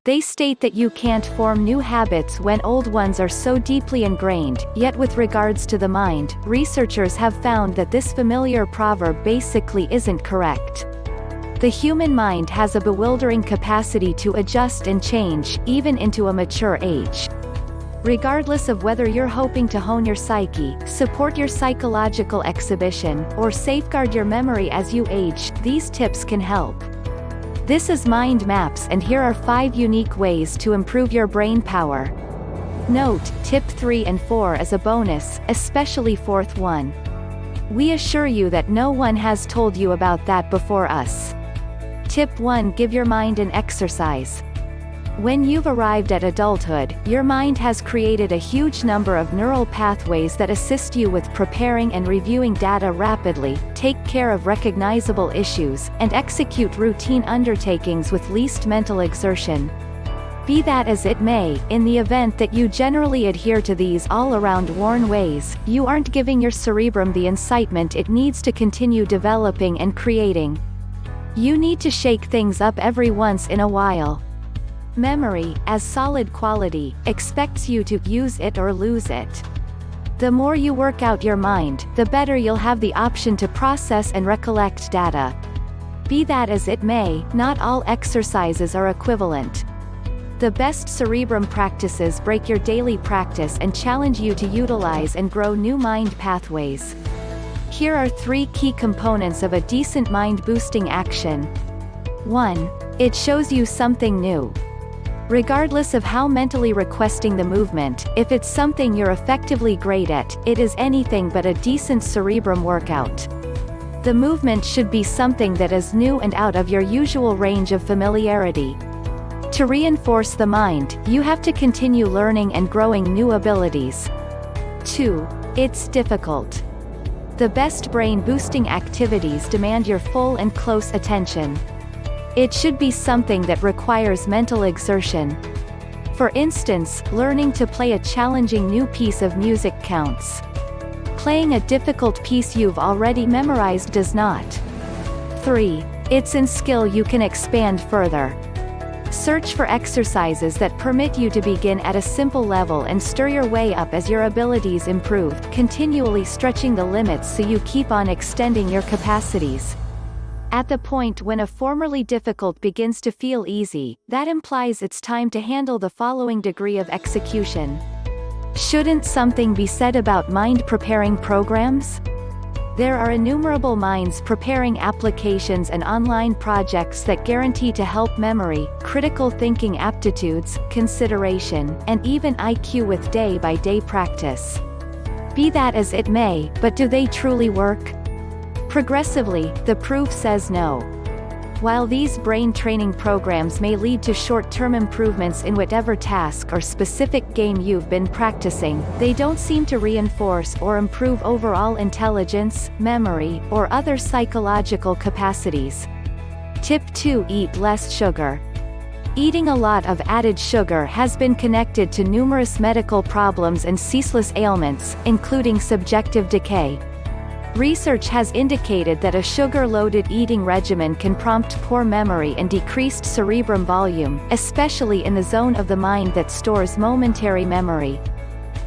They state that you can't form new habits when old ones are so deeply ingrained, yet with regards to the mind, researchers have found that this familiar proverb basically isn't correct. The human mind has a bewildering capacity to adjust and change, even into a mature age. Regardless of whether you're hoping to hone your psyche, support your psychological exhibition, or safeguard your memory as you age, these tips can help. This is Mind Maps, and here are 5 unique ways to improve your brain power. Note, tip 3 and 4 as a bonus, especially fourth one. We assure you that no one has told you about that before us. Tip 1: Give your mind an exercise. When you've arrived at adulthood, your mind has created a huge number of neural pathways that assist you with preparing and reviewing data rapidly, take care of recognizable issues, and execute routine undertakings with least mental exertion. Be that as it may, in the event that you generally adhere to these all-around worn ways, you aren't giving your cerebrum the incitement it needs to continue developing and creating. You need to shake things up every once in a while. Memory, as solid quality, expects you to use it or lose it. The more you work out your mind, the better you'll have the option to process and recollect data. Be that as it may, not all exercises are equivalent. The best cerebrum practices break your daily practice and challenge you to utilize and grow new mind pathways. Here are 3 key components of a decent mind-boosting action. 1. It shows you something new. Regardless of how mentally requesting the movement, if it's something you're effectively great at, it is anything but a decent cerebrum workout. The movement should be something that is new and out of your usual range of familiarity. To reinforce the mind, you have to continue learning and growing new abilities. 2. It's difficult. The best brain-boosting activities demand your full and close attention. It should be something that requires mental exertion. For instance, learning to play a challenging new piece of music counts. Playing a difficult piece you've already memorized does not. 3. It's in skill you can expand further. Search for exercises that permit you to begin at a simple level and stir your way up as your abilities improve, continually stretching the limits so you keep on extending your capacities. At the point when a formerly difficult begins to feel easy, that implies it's time to handle the following degree of execution. Shouldn't something be said about mind-preparing programs? There are innumerable minds-preparing applications and online projects that guarantee to help memory, critical thinking aptitudes, consideration, and even IQ with day-by-day practice. Be that as it may, but do they truly work? Progressively, the proof says no. While these brain training programs may lead to short-term improvements in whatever task or specific game you've been practicing, they don't seem to reinforce or improve overall intelligence, memory, or other psychological capacities. Tip 2: Eat less sugar. Eating a lot of added sugar has been connected to numerous medical problems and ceaseless ailments, including subjective decay. Research has indicated that a sugar-loaded eating regimen can prompt poor memory and decreased cerebrum volume, especially in the zone of the mind that stores momentary memory.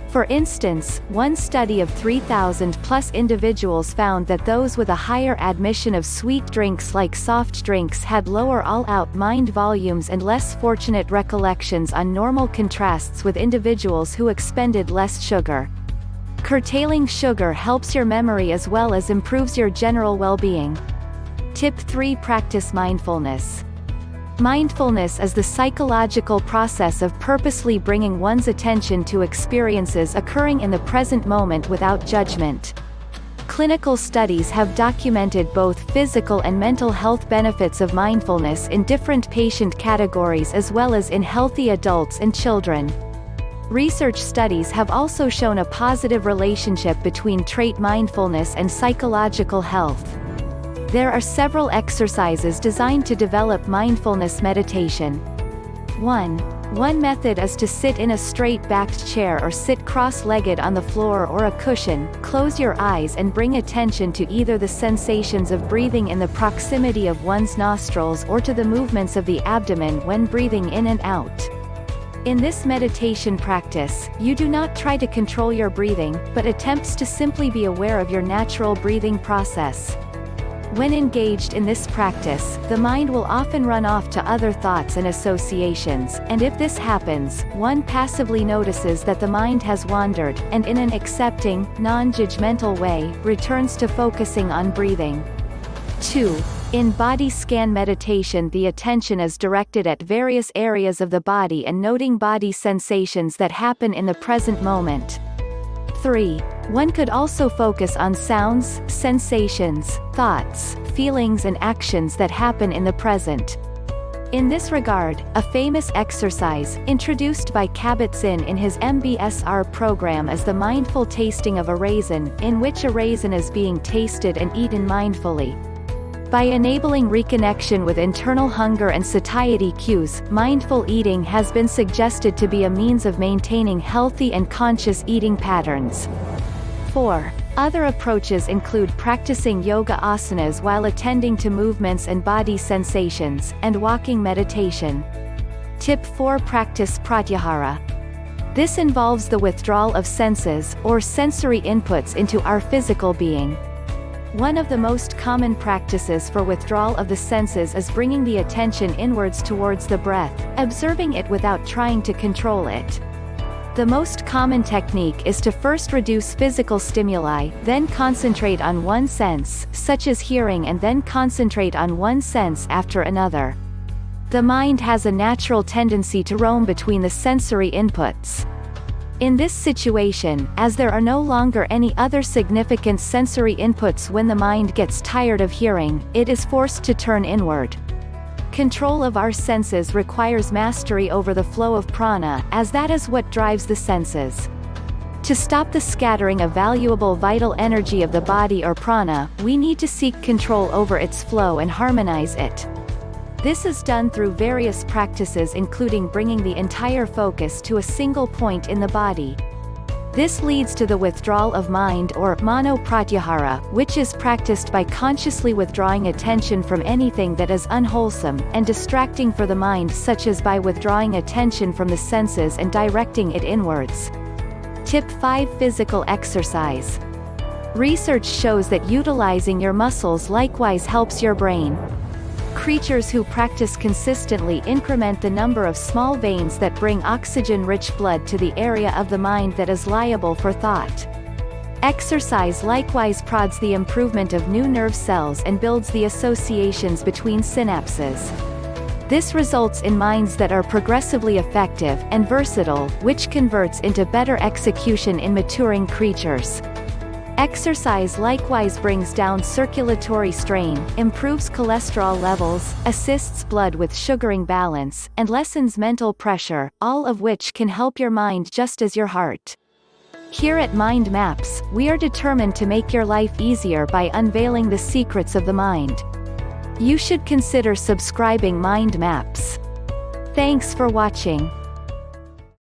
For instance, one study of 3,000+ individuals found that those with a higher admission of sweet drinks like soft drinks had lower all-out mind volumes and less fortunate recollections on normal contrasts with individuals who expended less sugar. Curtailing sugar helps your memory as well as improves your general well-being. Tip 3: Practice mindfulness. Mindfulness is the psychological process of purposely bringing one's attention to experiences occurring in the present moment without judgment. Clinical studies have documented both physical and mental health benefits of mindfulness in different patient categories as well as in healthy adults and children. Research studies have also shown a positive relationship between trait mindfulness and psychological health. There are several exercises designed to develop mindfulness meditation. 1. One method is to sit in a straight-backed chair or sit cross-legged on the floor or a cushion. Close your eyes and bring attention to either the sensations of breathing in the proximity of one's nostrils or to the movements of the abdomen when breathing in and out. In this meditation practice, you do not try to control your breathing, but attempts to simply be aware of your natural breathing process. When engaged in this practice, the mind will often run off to other thoughts and associations, and if this happens, one passively notices that the mind has wandered, and in an accepting, non-judgmental way, returns to focusing on breathing. 2. In body scan meditation, the attention is directed at various areas of the body and noting body sensations that happen in the present moment. 3. One could also focus on sounds, sensations, thoughts, feelings and actions that happen in the present. In this regard, a famous exercise, introduced by Kabat-Zinn in his MBSR program, is the mindful tasting of a raisin, in which a raisin is being tasted and eaten mindfully. By enabling reconnection with internal hunger and satiety cues, mindful eating has been suggested to be a means of maintaining healthy and conscious eating patterns. 4. Other approaches include practicing yoga asanas while attending to movements and body sensations, and walking meditation. Tip 4. Practice Pratyahara. This involves the withdrawal of senses, or sensory inputs into our physical being. One of the most common practices for withdrawal of the senses is bringing the attention inwards towards the breath, observing it without trying to control it. The most common technique is to first reduce physical stimuli, then concentrate on one sense, such as hearing, and then concentrate on one sense after another. The mind has a natural tendency to roam between the sensory inputs. In this situation, as there are no longer any other significant sensory inputs when the mind gets tired of hearing, it is forced to turn inward. Control of our senses requires mastery over the flow of prana, as that is what drives the senses. To stop the scattering of valuable vital energy of the body or prana, we need to seek control over its flow and harmonize it. This is done through various practices, including bringing the entire focus to a single point in the body. This leads to the withdrawal of mind, or mano pratyahara, which is practiced by consciously withdrawing attention from anything that is unwholesome and distracting for the mind, such as by withdrawing attention from the senses and directing it inwards. Tip 5. Physical exercise. Research shows that utilizing your muscles likewise helps your brain. Creatures who practice consistently increment the number of small veins that bring oxygen-rich blood to the area of the mind that is liable for thought. Exercise likewise prods the improvement of new nerve cells and builds the associations between synapses. This results in minds that are progressively effective and versatile, which converts into better execution in maturing creatures. Exercise likewise brings down circulatory strain, improves cholesterol levels, assists blood with sugaring balance, and lessens mental pressure, all of which can help your mind just as your heart. Here at Mind Maps, we are determined to make your life easier by unveiling the secrets of the mind. You should consider subscribing Mind Maps. Thanks for watching.